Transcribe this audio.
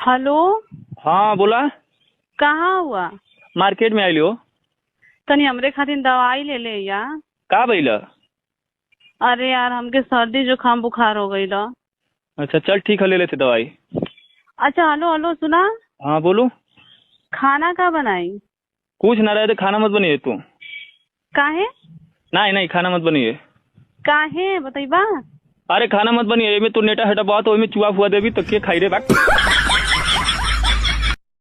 Hello. हाँ बोला। कहाँ हुआ? मार्केट में आइली हो। तनी हमरे खातिर दवाई ले ले या। का भइल? अरे यार, हमके सर्दी जुकाम बुखार हो गईल। अच्छा चल ठीक है, ले लेते दवाई। अच्छा, हेलो हेलो, सुना। हाँ बोलो। खाना का बनाई? कुछ ना रहे तो खाना मत बनिए तू। काहे? नहीं नहीं, खाना मत बनिए। काहे बताइबा? अरे खाना मत बनिए, एमे तू नेटा हटा बात, ओमे चुआ फुआ देवी तो के खाई रे बात।